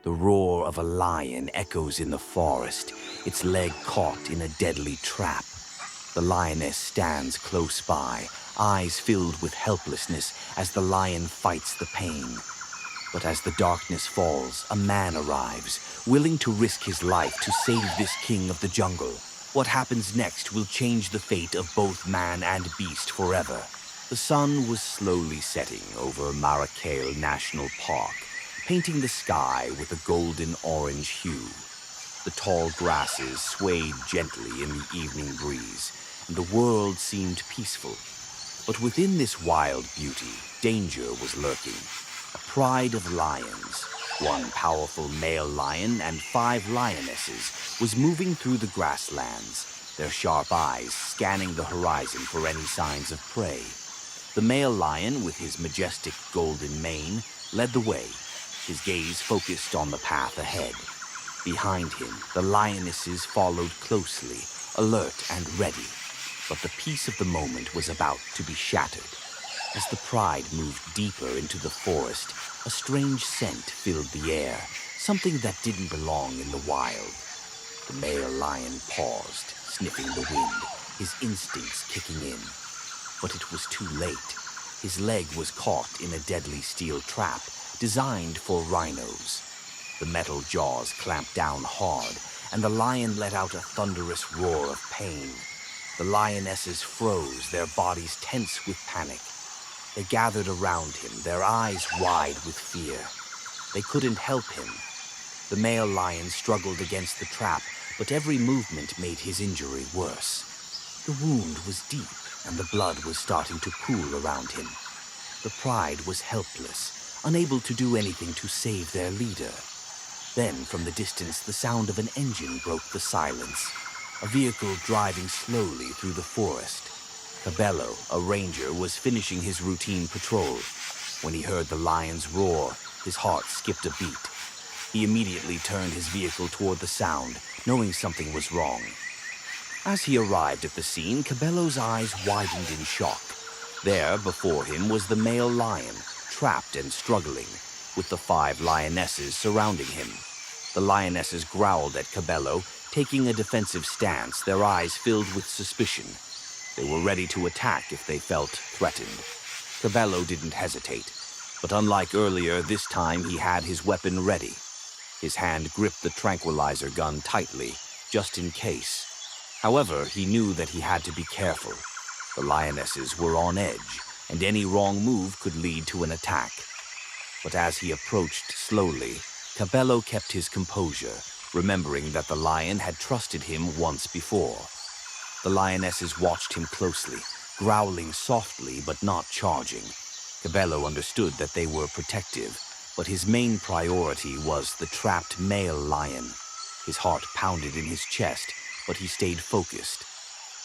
The roar of a lion echoes in the forest, its leg caught in a deadly trap. The lioness stands close by, eyes filled with helplessness as the lion fights the pain. But as the darkness falls, a man arrives, willing to risk his life to save this king of the jungle. What happens next will change the fate of both man and beast forever. The sun was slowly setting over Maracaibo National Park, painting the sky with a golden-orange hue. The tall grasses swayed gently in the evening breeze, and the world seemed peaceful. But within this wild beauty, danger was lurking. A pride of lions, one powerful male lion and 5 lionesses, was moving through the grasslands, their sharp eyes scanning the horizon for any signs of prey. The male lion, with his majestic golden mane, led the way, his gaze focused on the path ahead. Behind him, the lionesses followed closely, alert and ready. But the peace of the moment was about to be shattered. As the pride moved deeper into the forest, a strange scent filled the air, something that didn't belong in the wild. The male lion paused, sniffing the wind, his instincts kicking in. But it was too late. His leg was caught in a deadly steel trap designed for rhinos. The metal jaws clamped down hard, and the lion let out a thunderous roar of pain. The lionesses froze, their bodies tense with panic. They gathered around him, their eyes wide with fear. They couldn't help him. The male lion struggled against the trap, but every movement made his injury worse. The wound was deep, and the blood was starting to pool around him. The pride was helpless, unable to do anything to save their leader. Then, from the distance, the sound of an engine broke the silence. A vehicle driving slowly through the forest. Cabello, a ranger, was finishing his routine patrol. When he heard the lion's roar, his heart skipped a beat. He immediately turned his vehicle toward the sound, knowing something was wrong. As he arrived at the scene, Cabello's eyes widened in shock. There, before him, was the male lion, trapped and struggling, with the 5 lionesses surrounding him. The lionesses growled at Cabello, taking a defensive stance, their eyes filled with suspicion. They were ready to attack if they felt threatened. Cabello didn't hesitate, but unlike earlier, this time he had his weapon ready. His hand gripped the tranquilizer gun tightly, just in case. However, he knew that he had to be careful. The lionesses were on edge, and any wrong move could lead to an attack. But as he approached slowly, Cabello kept his composure, remembering that the lion had trusted him once before. The lionesses watched him closely, growling softly but not charging. Cabello understood that they were protective, but his main priority was the trapped male lion. His heart pounded in his chest, but he stayed focused.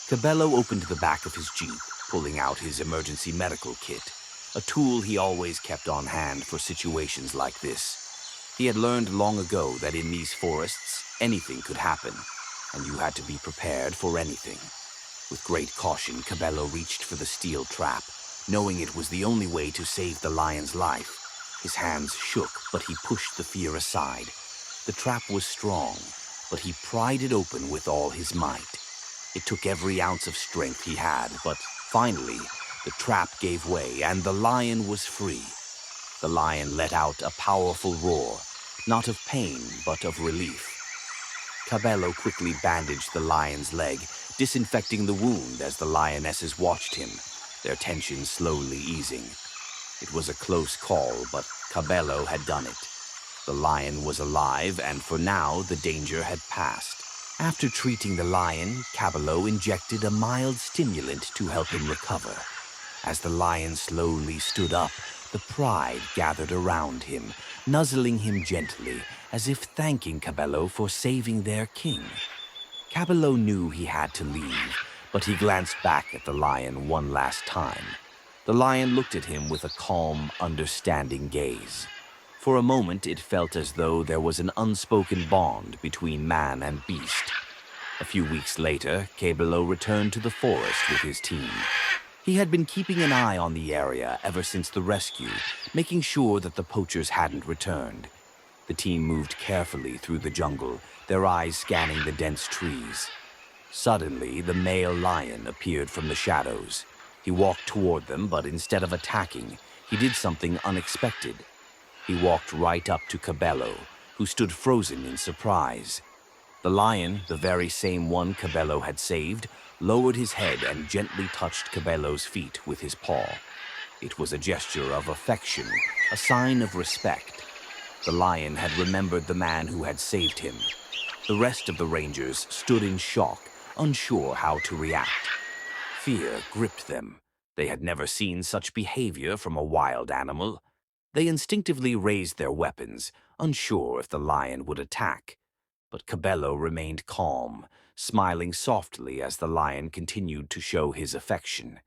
Cabello opened the back of his jeep, pulling out his emergency medical kit, a tool he always kept on hand for situations like this. He had learned long ago that in these forests, anything could happen, and you had to be prepared for anything. With great caution, Cabello reached for the steel trap, knowing it was the only way to save the lion's life. His hands shook, but he pushed the fear aside. The trap was strong, but he pried it open with all his might. It took every ounce of strength he had, but finally, the trap gave way and the lion was free. The lion let out a powerful roar, not of pain, but of relief. Cabello quickly bandaged the lion's leg, disinfecting the wound as the lionesses watched him, their tension slowly easing. It was a close call, but Cabello had done it. The lion was alive, and for now, the danger had passed. After treating the lion, Cabello injected a mild stimulant to help him recover. As the lion slowly stood up, the pride gathered around him, nuzzling him gently, as if thanking Cabello for saving their king. Cabello knew he had to leave, but he glanced back at the lion one last time. The lion looked at him with a calm, understanding gaze. For a moment, it felt as though there was an unspoken bond between man and beast. A few weeks later, Cabello returned to the forest with his team. He had been keeping an eye on the area ever since the rescue, making sure that the poachers hadn't returned. The team moved carefully through the jungle, their eyes scanning the dense trees. Suddenly, the male lion appeared from the shadows. He walked toward them, but instead of attacking, he did something unexpected. He walked right up to Cabello, who stood frozen in surprise. The lion, the very same one Cabello had saved, lowered his head and gently touched Cabello's feet with his paw. It was a gesture of affection, a sign of respect. The lion had remembered the man who had saved him. The rest of the rangers stood in shock, unsure how to react. Fear gripped them. They had never seen such behavior from a wild animal. They instinctively raised their weapons, unsure if the lion would attack. But Cabello remained calm, smiling softly as the lion continued to show his affection.